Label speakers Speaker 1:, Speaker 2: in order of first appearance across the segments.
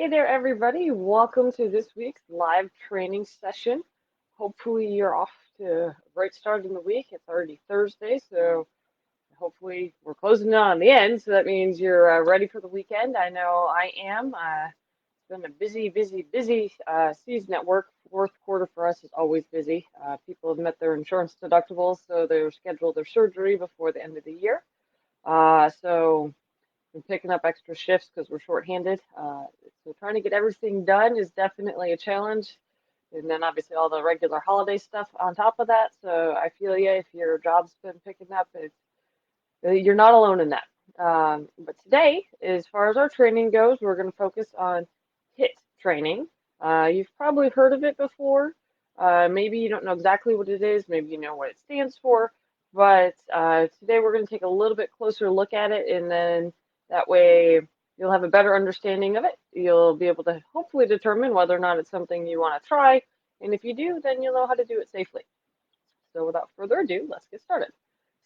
Speaker 1: Hey there, everybody. Welcome to this week's live training session. Hopefully, you're off to a great start in the week. It's already Thursday, so hopefully, we're closing in on the end. So that means you're ready for the weekend. I know I am. It's been a busy season at work. Fourth quarter for us is always busy. People have met their insurance deductibles, so they're scheduled their surgery before the end of the year. So we're picking up extra shifts because we're shorthanded. So trying to get everything done is definitely a challenge. And then obviously all the regular holiday stuff on top of that. So I feel you if your job's been picking up, you're not alone in that. But today, as far as our training goes, we're going to focus on HIIT training. You've probably heard of it before. Maybe you don't know exactly what it is. Maybe you know what it stands for. But today we're going to take a little bit closer look at it, and then that way you'll have a better understanding of it. You'll be able to hopefully determine whether or not it's something you want to try. And if you do, then you'll know how to do it safely. So without further ado, let's get started.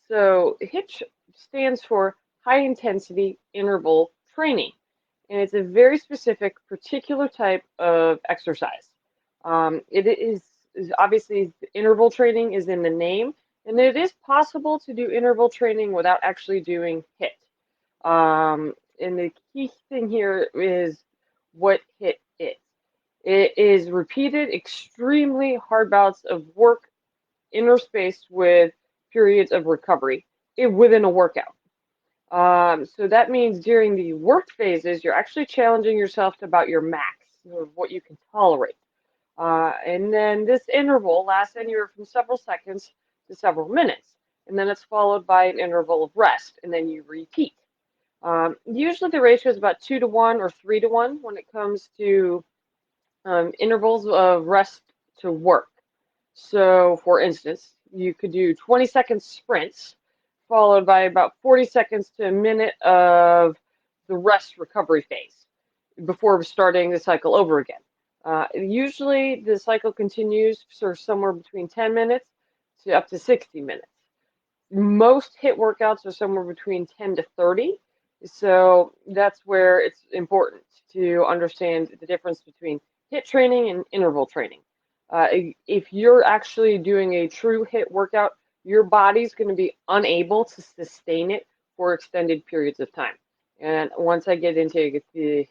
Speaker 1: So HIIT stands for high intensity interval training, and it's a very specific particular type of exercise. It is obviously interval training is in the name, and it is possible to do interval training without actually doing HIIT. And the key thing here is what HIIT is. It is repeated, extremely hard bouts of work interspaced with periods of recovery within a workout. So that means during the work phases, you're actually challenging yourself to about your max of what you can tolerate. And then this interval lasts anywhere from several seconds to several minutes. And then it's followed by an interval of rest, and then you repeat. Usually the ratio is about 2 to 1 or 3 to 1 when it comes to intervals of rest to work. So, for instance, you could do 20-second sprints followed by about 40 seconds to a minute of the rest recovery phase before starting the cycle over again. Usually the cycle continues for somewhere between 10 minutes to up to 60 minutes. Most HIIT workouts are somewhere between 10 to 30. So that's where it's important to understand the difference between HIIT training and interval training. If you're actually doing a true HIIT workout, your body's going to be unable to sustain it for extended periods of time. And once I get into the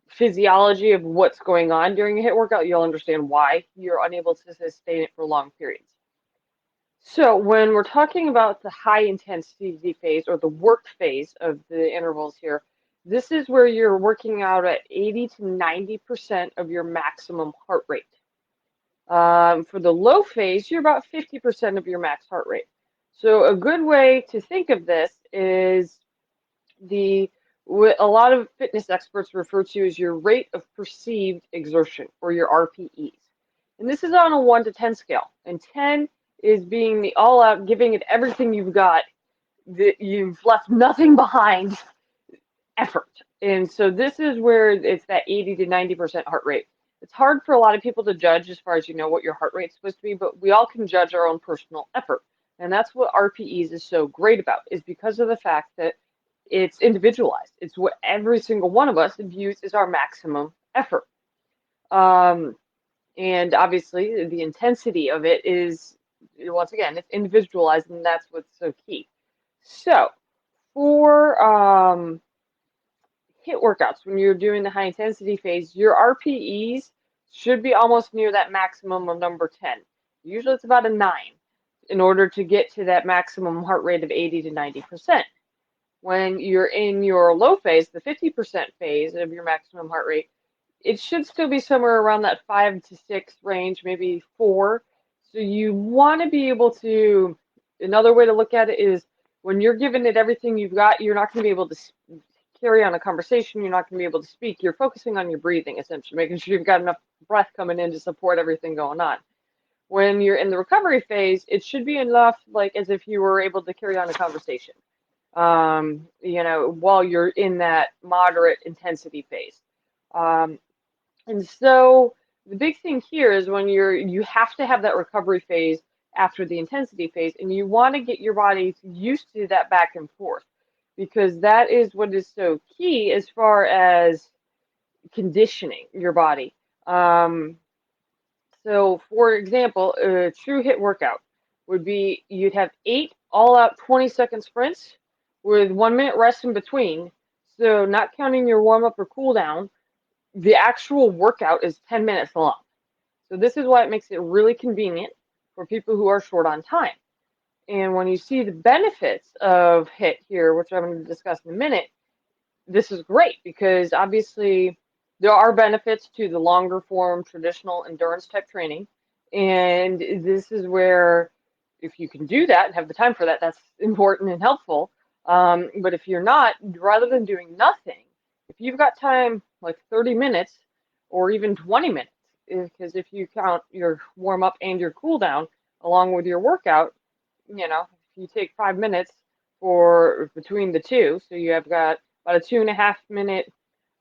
Speaker 1: physiology of what's going on during a HIIT workout, you'll understand why you're unable to sustain it for long periods. So when we're talking about the high intensity phase or the work phase of the intervals here, this is where you're working out at 80 to 90% of your maximum heart rate. For the low phase, you're about 50% of your max heart rate. So a good way to think of this is what a lot of fitness experts refer to as your rate of perceived exertion, or your RPEs. And this is on a 1 to 10 scale. And 10 is being the all-out, giving it everything you've got, that you've left nothing behind effort. And so this is where it's that 80 to 90% heart rate. It's hard for a lot of people to judge as far as what your heart rate's supposed to be, but we all can judge our own personal effort. And that's what RPEs is so great about, is because of the fact that it's individualized. It's what every single one of us views as our maximum effort. And obviously the intensity of it is, once again, it's individualized, and that's what's so key. So for HIIT workouts, when you're doing the high intensity phase, your RPEs should be almost near that maximum of number 10. Usually it's about a 9 in order to get to that maximum heart rate of 80 to 90%. When you're in your low phase, the 50% phase of your maximum heart rate, it should still be somewhere around that 5 to 6 range, maybe 4. So you want to be able to, another way to look at it is when you're giving it everything you've got, you're not going to be able to carry on a conversation, you're not going to be able to speak. You're focusing on your breathing, essentially, making sure you've got enough breath coming in to support everything going on. When you're in the recovery phase, it should be enough, like as if you were able to carry on a conversation, while you're in that moderate intensity phase. And so the big thing here is when you have to have that recovery phase after the intensity phase, and you want to get your body used to that back and forth, because that is what is so key as far as conditioning your body. So, for example, a true HIIT workout would be you'd have 8 all-out 20-second sprints with 1 minute rest in between. So, not counting your warm-up or cool down, the actual workout is 10 minutes long. So, this is why it makes it really convenient for people who are short on time. And when you see the benefits of HIIT here, which I'm going to discuss in a minute, this is great because obviously there are benefits to the longer form traditional endurance type training. And this is where, if you can do that and have the time for that, that's important and helpful. But if you're not, rather than doing nothing, if you've got time like 30 minutes or even 20 minutes, because if you count your warm up and your cool down along with your workout, if you take 5 minutes for between the two, so you have got about a 2.5 minute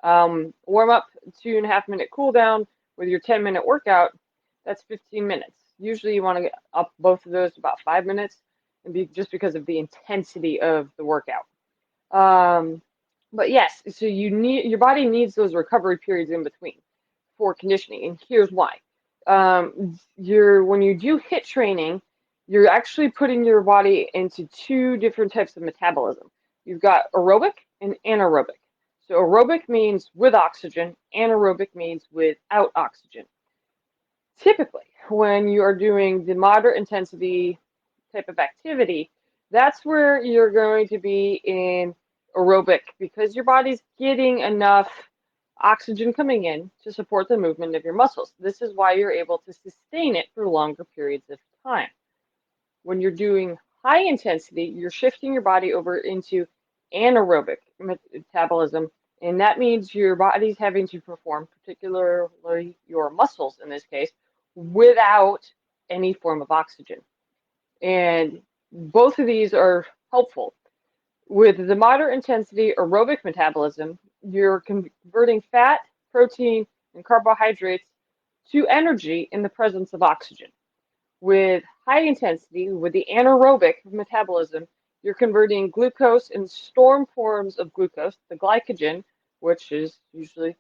Speaker 1: warm up, 2.5 minute cool down with your 10-minute workout, that's 15 minutes. Usually you want to get up both of those to about 5 minutes, and just because of the intensity of the workout. But yes, so your body needs those recovery periods in between for conditioning, and here's why. When you do HIIT training, you're actually putting your body into two different types of metabolism. You've got aerobic and anaerobic. So aerobic means with oxygen, anaerobic means without oxygen. Typically, when you are doing the moderate intensity type of activity, that's where you're going to be in aerobic because your body's getting enough oxygen coming in to support the movement of your muscles. This is why you're able to sustain it for longer periods of time. When you're doing high intensity, you're shifting your body over into anaerobic metabolism, and that means your body's having to perform, particularly your muscles in this case, without any form of oxygen. And both of these are helpful. With the moderate intensity aerobic metabolism, you're converting fat, protein, and carbohydrates to energy in the presence of oxygen. With high intensity, with the anaerobic metabolism, you're converting glucose and stored forms of glucose, the glycogen, which is usually,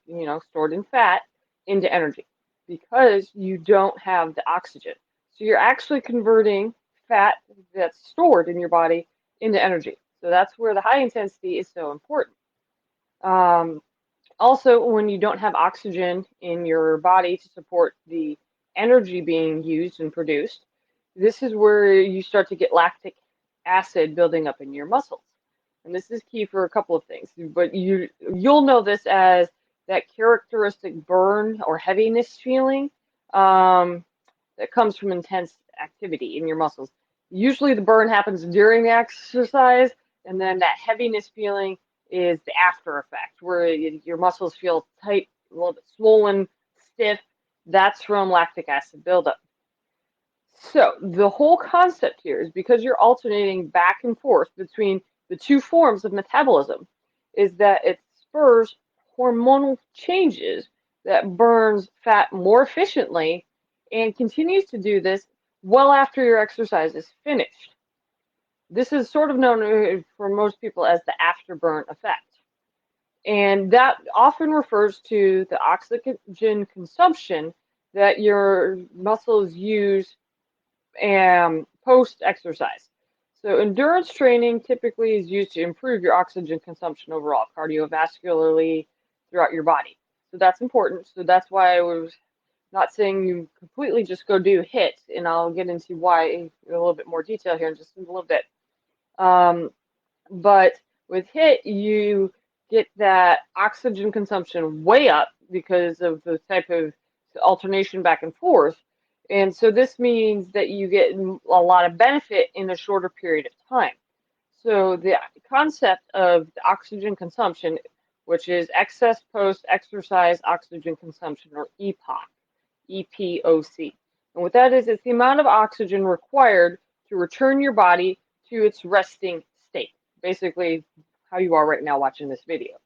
Speaker 1: stored in fat, into energy because you don't have the oxygen. So you're actually converting fat that's stored in your body into energy. So that's where the high intensity is so important. Also, when you don't have oxygen in your body to support the energy being used and produced, this is where you start to get lactic acid building up in your muscles. And this is key for a couple of things, but you'll know this as that characteristic burn or heaviness feeling that comes from intense activity in your muscles. Usually the burn happens during the exercise, and then that heaviness feeling is the after effect, where your muscles feel tight, a little bit swollen, stiff. That's from lactic acid buildup. So the whole concept here is because you're alternating back and forth between the two forms of metabolism, is that it spurs hormonal changes that burns fat more efficiently and continues to do this well after your exercise is finished. This is sort of known for most people as the afterburn effect. And that often refers to the oxygen consumption that your muscles use post-exercise. So endurance training typically is used to improve your oxygen consumption overall, cardiovascularly throughout your body. So that's important. So that's why I was not saying you completely just go do HIIT, and I'll get into why in a little bit more detail here in just a little bit. But with HIIT, you get that oxygen consumption way up because of the type of alternation back and forth. And so this means that you get a lot of benefit in a shorter period of time. So the concept of the oxygen consumption, which is excess post-exercise oxygen consumption, or EPOC, EPOC. And what that is, it's the amount of oxygen required to return your body to its resting state. Basically, how you are right now watching this video.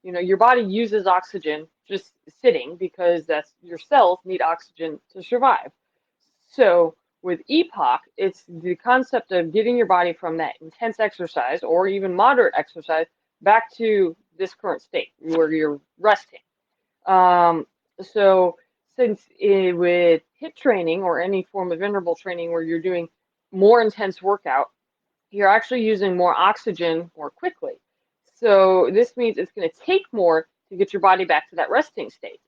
Speaker 1: Your body uses oxygen just sitting because your cells need oxygen to survive. So with EPOC, it's the concept of getting your body from that intense exercise or even moderate exercise back to this current state where you're resting. So since with HIIT training or any form of interval training where you're doing more intense workout, you're actually using more oxygen more quickly. So this means it's going to take more to get your body back to that resting state.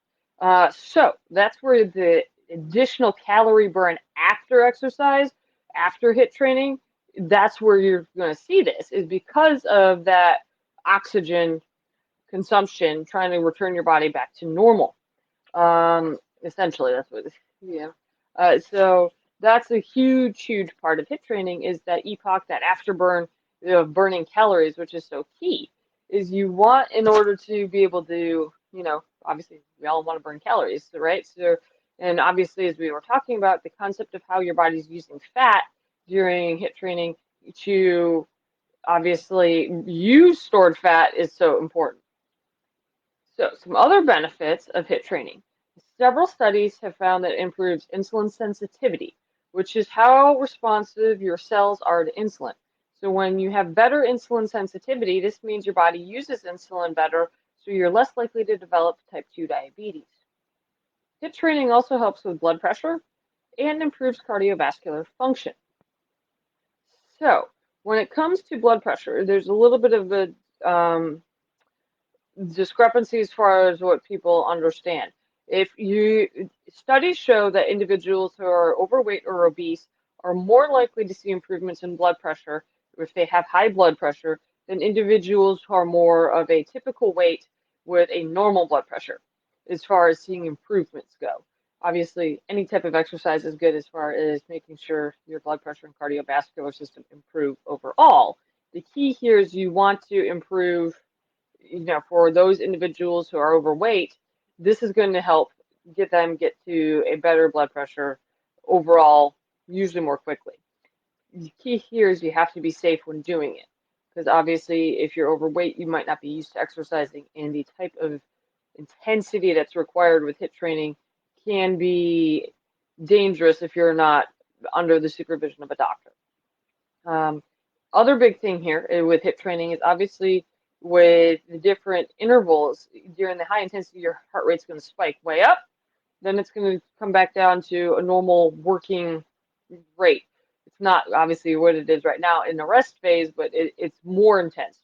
Speaker 1: So that's where the additional calorie burn after exercise, after HIIT training, that's where you're going to see this, is because of that oxygen consumption trying to return your body back to normal. Essentially, that's what, yeah. So that's a huge, huge part of HIIT training is that epoch, that afterburn of burning calories, which is so key, is you want in order to be able to, obviously we all want to burn calories, right? So, and obviously, as we were talking about, the concept of how your body's using fat during HIIT training to obviously use stored fat is so important. So, some other benefits of HIIT training. Several studies have found that it improves insulin sensitivity, which is how responsive your cells are to insulin. So, when you have better insulin sensitivity, this means your body uses insulin better, so you're less likely to develop type 2 diabetes. HIIT training also helps with blood pressure and improves cardiovascular function. So, when it comes to blood pressure, there's a little bit of a discrepancy as far as what people understand. If you Studies show that individuals who are overweight or obese are more likely to see improvements in blood pressure if they have high blood pressure than individuals who are more of a typical weight with a normal blood pressure as far as seeing improvements go. Obviously, any type of exercise is good as far as making sure your blood pressure and cardiovascular system improve overall. The key here is you want to improve, for those individuals who are overweight, this is going to help get to a better blood pressure overall, usually more quickly. The key here is you have to be safe when doing it, because obviously if you're overweight, you might not be used to exercising, and the type of intensity that's required with HIIT training can be dangerous if you're not under the supervision of a doctor. Um, Other big thing here with HIIT training is obviously with the different intervals during the high intensity, your heart rate's going to spike way up, then it's going to come back down to a normal working rate. It's not obviously what it is right now in the rest phase, but it's more intense.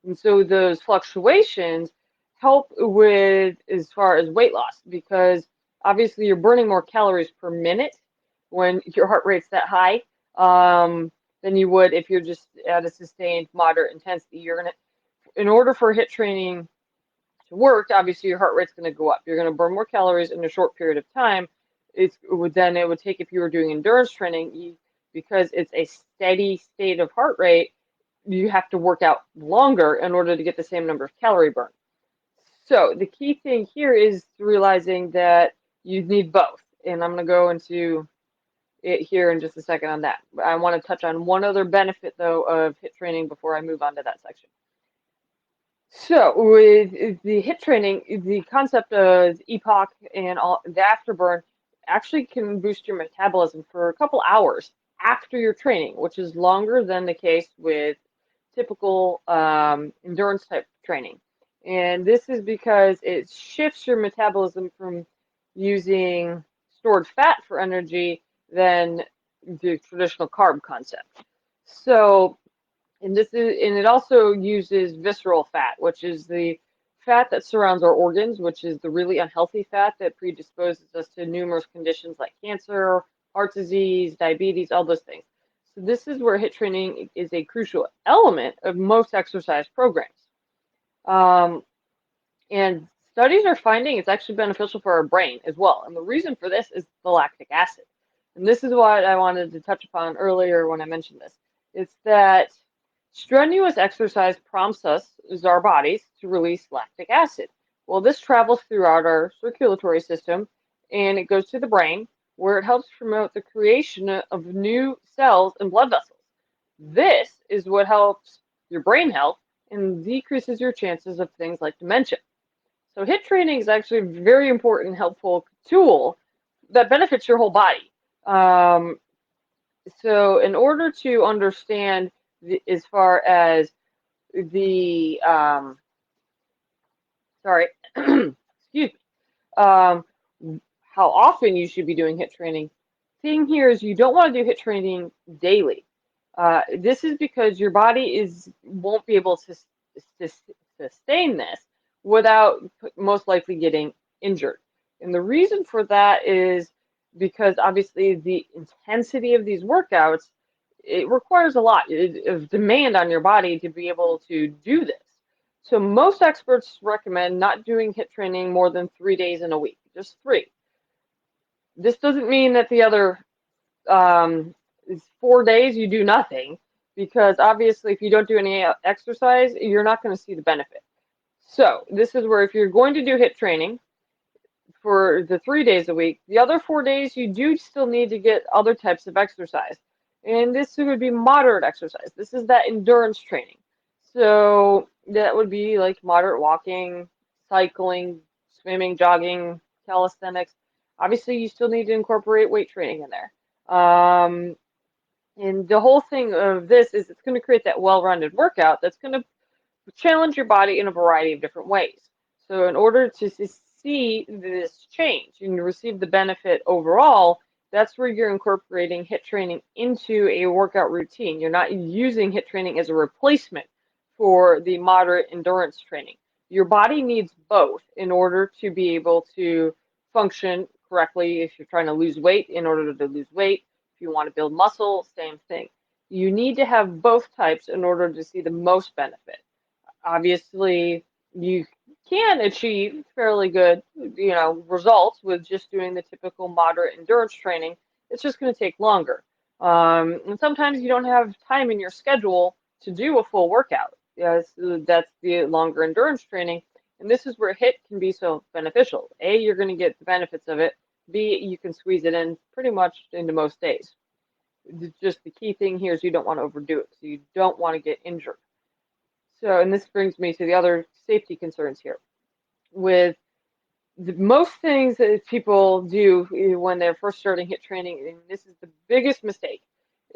Speaker 1: And so those fluctuations help with as far as weight loss, because obviously you're burning more calories per minute when your heart rate's that high, than you would if you're just at a sustained moderate intensity. In order for HIIT training to work, obviously your heart rate's going to go up. You're going to burn more calories in a short period of time. It would take, if you were doing endurance training, because it's a steady state of heart rate, you have to work out longer in order to get the same number of calorie burn. So the key thing here is realizing that you need both. And I'm going to go into it here in just a second on that. I want to touch on one other benefit, though, of HIIT training before I move on to that section. So with the HIIT training, the concept of epoch and all the afterburn actually can boost your metabolism for a couple hours after your training, which is longer than the case with typical endurance type training. And this is because it shifts your metabolism from using stored fat for energy than the traditional carb concept. So, and it also uses visceral fat, which is the fat that surrounds our organs, which is the really unhealthy fat that predisposes us to numerous conditions like cancer, heart disease, diabetes, all those things. So this is where HIIT training is a crucial element of most exercise programs. Um, and studies are finding it's actually beneficial for our brain as well. And the reason for this is the lactic acid. And this is what I wanted to touch upon earlier when I mentioned this. It's that strenuous exercise prompts us, as our bodies, to release lactic acid. Well, this travels throughout our circulatory system and it goes to the brain, where it helps promote the creation of new cells and blood vessels. This is what helps your brain health and decreases your chances of things like dementia. So HIIT training is actually a very important and helpful tool that benefits your whole body. So in order to understand as far as the, excuse me, um, how often you should be doing HIIT training. Thing here is you don't want to do HIIT training daily. This is because your body won't be able to sustain this without most likely getting injured. And the reason for that is because obviously the intensity of these workouts, it requires a lot of demand on your body to be able to do this. So most experts recommend not doing HIIT training more than 3 days in a week, just three. This doesn't mean that the other um, 4 days you do nothing, because obviously if you don't do any exercise, you're not going to see the benefit. So this is where if you're going to do HIIT training for the 3 days a week, the other 4 days you do still need to get other types of exercise. And this would be moderate exercise. This is that endurance training. So that would be like moderate walking, cycling, swimming, jogging, calisthenics. Obviously, you still need to incorporate weight training in there. And the whole thing of this is it's going to create that well-rounded workout that's going to challenge your body in a variety of different ways. So in order to see this change and receive the benefit overall, that's where you're incorporating HIIT training into a workout routine. You're not using HIIT training as a replacement for the moderate endurance training. Your body needs both in order to be able to function correctly. If you're trying to lose weight, in order to lose weight, if you want to build muscle, same thing. You need to have both types in order to see the most benefit. Obviously, you can achieve fairly good, results with just doing the typical moderate endurance training. It's just going to take longer. And sometimes you don't have time in your schedule to do a full workout. Yes, that's the longer endurance training. And this is where HIIT can be so beneficial. A, you're going to get the benefits of it. B, you can squeeze it in pretty much into most days. Just the key thing here is you don't want to overdo it. So you don't want to get injured. So, and this brings me to the other safety concerns here. With most things that people do when they're first starting HIIT training, and this is the biggest mistake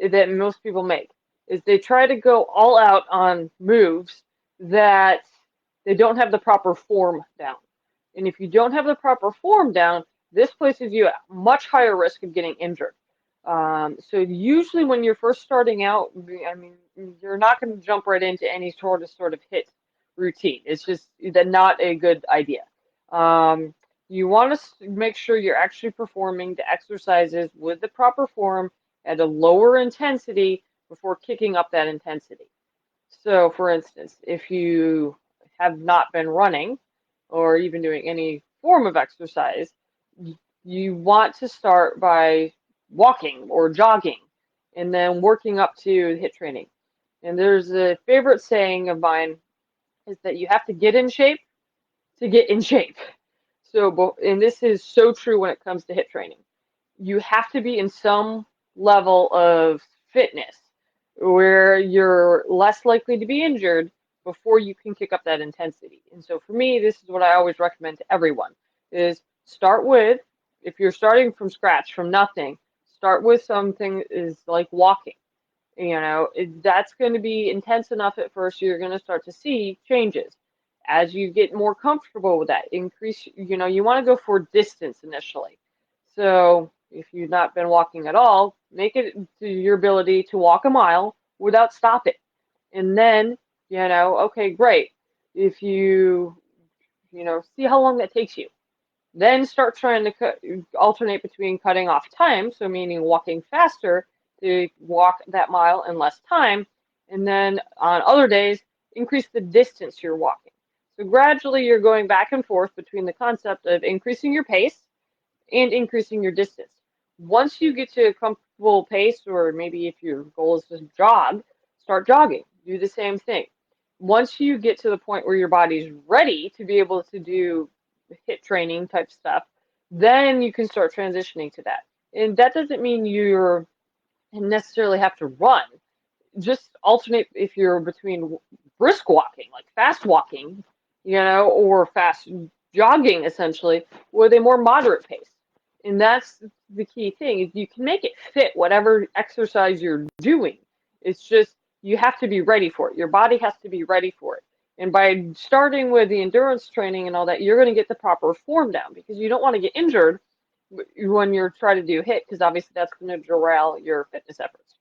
Speaker 1: that most people make, is they try to go all out on moves that they don't have the proper form down. And if you don't have the proper form down, this places you at much higher risk of getting injured. So usually when you're first starting out, I mean, you're not going to jump right into any sort of HIIT routine. It's just not a good idea. You want to make sure you're actually performing the exercises with the proper form at a lower intensity before kicking up that intensity. So for instance, if you have not been running or even doing any form of exercise, you want to start by walking or jogging and then working up to HIIT training. And there's a favorite saying of mine is that you have to get in shape to get in shape. So, and this is so true when it comes to HIIT training. You have to be in some level of fitness where you're less likely to be injured before you can kick up that intensity. And so for me, this is what I always recommend to everyone is start with, if you're starting from scratch, from nothing, start with something is like walking. That's going to be intense enough at first, you're going to start to see changes. As you get more comfortable with that, increase, you want to go for distance initially. So if you've not been walking at all, make it to your ability to walk a mile without stopping. And then, okay, great. If you, see how long that takes you. Then start trying to alternate between cutting off time, so meaning walking faster to walk that mile in less time. And then on other days, increase the distance you're walking. So gradually you're going back and forth between the concept of increasing your pace and increasing your distance. Once you get to a comfortable pace, or maybe if your goal is to jog, start jogging. Do the same thing. Once you get to the point where your body's ready to be able to do HIIT training type stuff, then you can start transitioning to that. And that doesn't mean you necessarily have to run. Just alternate if you're between brisk walking, like fast walking, or fast jogging essentially, with a more moderate pace. And that's the key thing. You can make it fit whatever exercise you're doing. It's just you have to be ready for it. Your body has to be ready for it. And by starting with the endurance training and all that, you're going to get the proper form down because you don't want to get injured when you're trying to do HIIT because obviously that's going to derail your fitness efforts.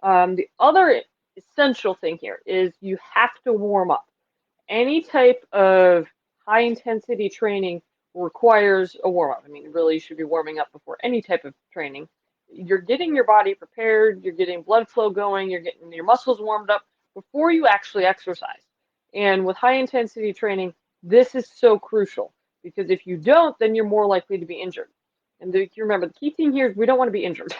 Speaker 1: The other essential thing here is you have to warm up. Any type of high intensity training requires a warm up. I mean, really, you should be warming up before any type of training. You're getting your body prepared, you're getting blood flow going, you're getting your muscles warmed up before you actually exercise. And with high intensity training, this is so crucial because if you don't, then you're more likely to be injured. And you remember, the key thing here is we don't want to be injured.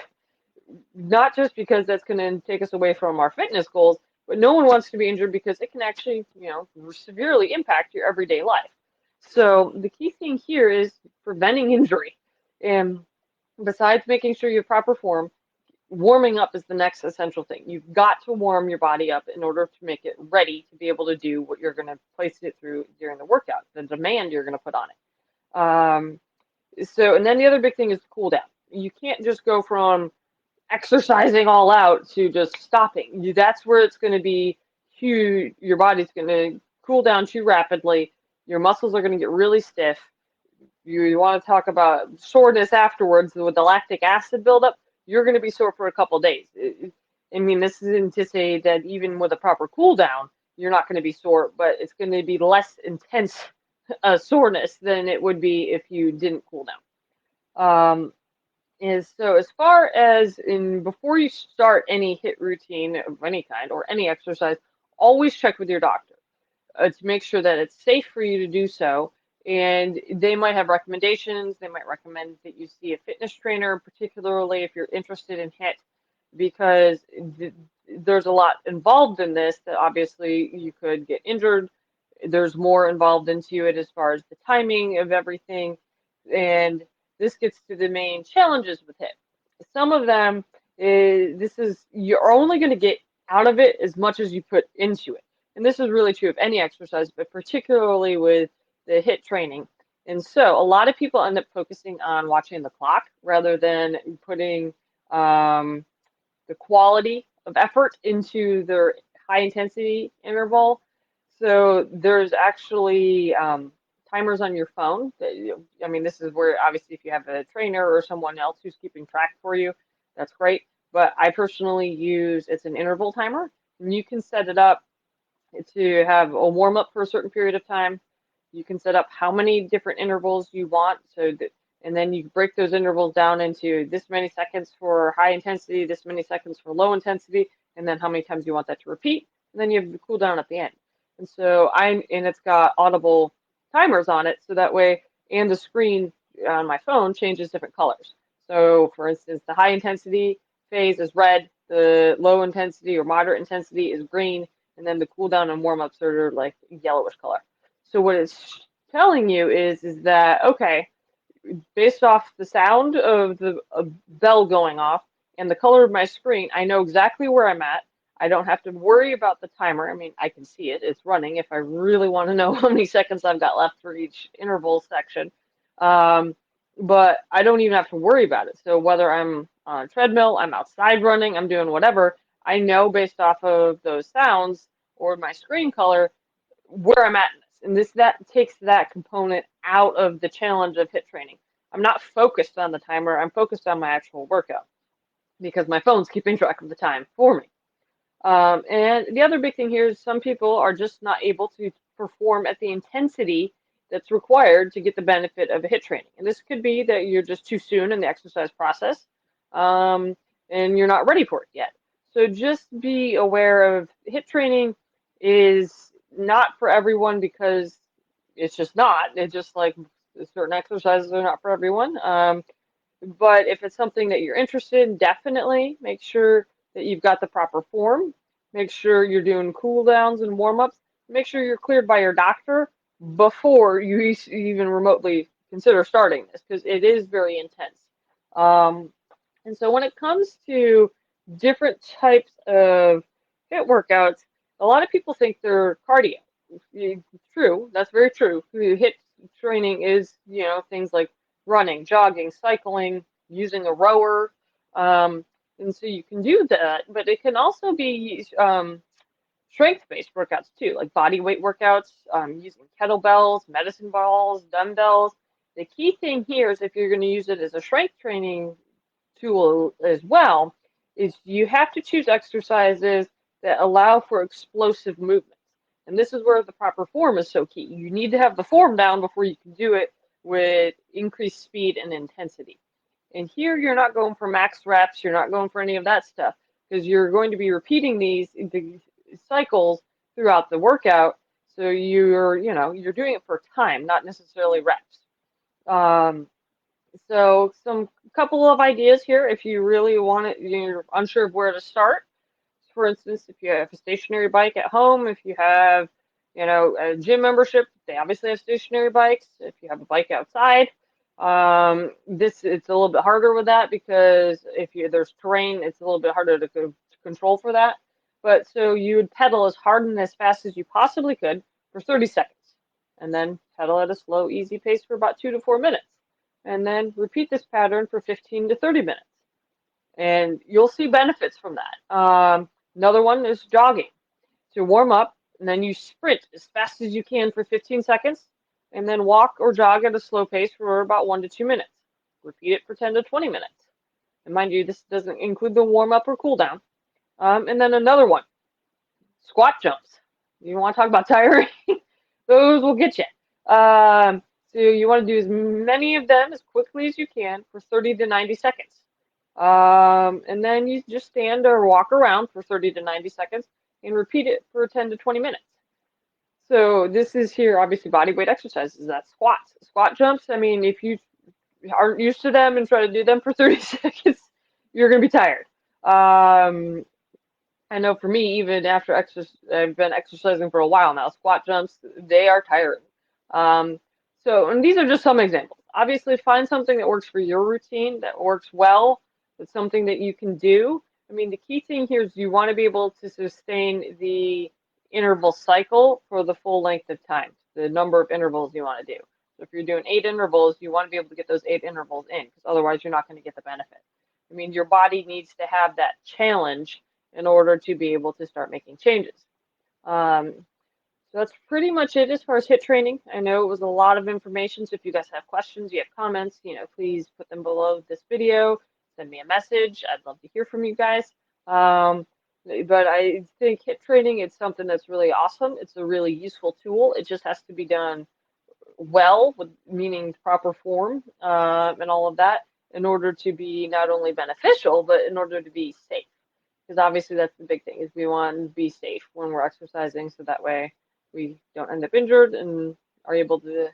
Speaker 1: Not just because that's going to take us away from our fitness goals, but no one wants to be injured because it can actually, severely impact your everyday life. So the key thing here is preventing injury. And besides making sure you have proper form, warming up is the next essential thing. You've got to warm your body up in order to make it ready to be able to do what you're going to place it through during the workout, the demand you're going to put on it. And then the other big thing is cool down. You can't just go from exercising all out to just stopping. That's where it's going to be huge. Your body's going to cool down too rapidly. Your muscles are going to get really stiff. You want to talk about soreness afterwards with the lactic acid buildup. You're going to be sore for a couple days. I mean, this isn't to say that even with a proper cool down, you're not going to be sore, but it's going to be less intense soreness than it would be if you didn't cool down. So as far as before you start any HIIT routine of any kind or any exercise, always check with your doctor to make sure that it's safe for you to do so. And they might have recommendations. They might recommend that you see a fitness trainer, particularly if you're interested in HIIT, because there's a lot involved in this that obviously you could get injured. There's more involved into it as far as the timing of everything. And this gets to the main challenges with HIIT. Some of them, you're only going to get out of it as much as you put into it. And this is really true of any exercise, but particularly with the HIIT training. And so a lot of people end up focusing on watching the clock rather than putting the quality of effort into their high intensity interval. So there's actually timers on your phone. I mean, this is where obviously if you have a trainer or someone else who's keeping track for you, that's great. But I personally it's an interval timer, and you can set it up to have a warm up for a certain period of time. You can set up how many different intervals you want, and then you break those intervals down into this many seconds for high intensity, this many seconds for low intensity, and then how many times you want that to repeat. And then you have the cool down at the end. And so it's got audible timers on it, so that way, and the screen on my phone changes different colors. So for instance, the high intensity phase is red, the low intensity or moderate intensity is green, and then the cool down and warm ups are like yellowish color. So what it's telling you is that, okay, based off the sound of the bell going off and the color of my screen, I know exactly where I'm at. I don't have to worry about the timer. I mean, I can see it. It's running if I really want to know how many seconds I've got left for each interval section. But I don't even have to worry about it. So whether I'm on a treadmill, I'm outside running, I'm doing whatever, I know based off of those sounds or my screen color where I'm at in this. And that takes that component out of the challenge of HIIT training. I'm not focused on the timer. I'm focused on my actual workout because my phone's keeping track of the time for me. And the other big thing here is some people are just not able to perform at the intensity that's required to get the benefit of a HIIT training. And this could be that you're just too soon in the exercise process and you're not ready for it yet. So just be aware of HIIT training is not for everyone because it's just not. It's just like certain exercises are not for everyone. But if it's something that you're interested in, definitely make sure that you've got the proper form. Make sure you're doing cool downs and warm ups. Make sure you're cleared by your doctor before you even remotely consider starting this because it is very intense. And so when it comes to different types of HIIT workouts, a lot of people think they're cardio. True, that's very true. HIIT training is, things like running, jogging, cycling, using a rower. And so you can do that, but it can also be strength-based workouts too, like body weight workouts, using kettlebells, medicine balls, dumbbells. The key thing here is if you're going to use it as a strength training tool as well, is you have to choose exercises that allow for explosive movements. And this is where the proper form is so key. You need to have the form down before you can do it with increased speed and intensity. And here you're not going for max reps, you're not going for any of that stuff, because you're going to be repeating these cycles throughout the workout. So you're doing it for time, not necessarily reps. So some couple of ideas here if you really want it, you're unsure of where to start. For instance, if you have a stationary bike at home, if you have, a gym membership, they obviously have stationary bikes. If you have a bike outside, it's a little bit harder with that because there's terrain, it's a little bit harder to control for that. But so you would pedal as hard and as fast as you possibly could for 30 seconds, and then pedal at a slow, easy pace for about 2 to 4 minutes, and then repeat this pattern for 15 to 30 minutes, and you'll see benefits from that. Another one is jogging. To warm up, and then you sprint as fast as you can for 15 seconds, and then walk or jog at a slow pace for about 1 to 2 minutes. Repeat it for 10 to 20 minutes. And mind you, this doesn't include the warm up or cool down. And then another one, squat jumps. You want to talk about tiring? Those will get you. So you want to do as many of them as quickly as you can for 30 to 90 seconds. And then you just stand or walk around for 30 to 90 seconds and repeat it for 10 to 20 minutes. So this is here, obviously, body weight exercises. That's squats. Squat jumps, I mean, if you aren't used to them and try to do them for 30 seconds, you're going to be tired. I know for me, even after I've been exercising for a while now, squat jumps, they are tiring. And these are just some examples. Obviously, find something that works for your routine, that works well, that's something that you can do. I mean, the key thing here is you want to be able to sustain the interval cycle for the full length of time, the number of intervals you want to do. So if you're doing 8 intervals, you want to be able to get those 8 intervals in, because otherwise you're not going to get the benefit. I mean, your body needs to have that challenge in order to be able to start making changes. So that's pretty much it as far as HIIT training. I know it was a lot of information, so if you guys have questions, you have comments, please put them below this video. Send me a message. I'd love to hear from you guys. But I think HIIT training is something that's really awesome. It's a really useful tool. It just has to be done well, meaning proper form and all of that, in order to be not only beneficial, but in order to be safe. Because obviously that's the big thing, is we want to be safe when we're exercising, so that way we don't end up injured and are able to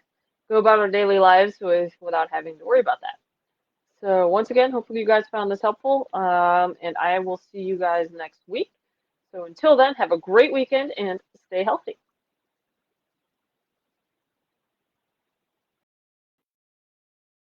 Speaker 1: go about our daily lives without having to worry about that. So once again, hopefully you guys found this helpful, and I will see you guys next week. So until then, have a great weekend and stay healthy.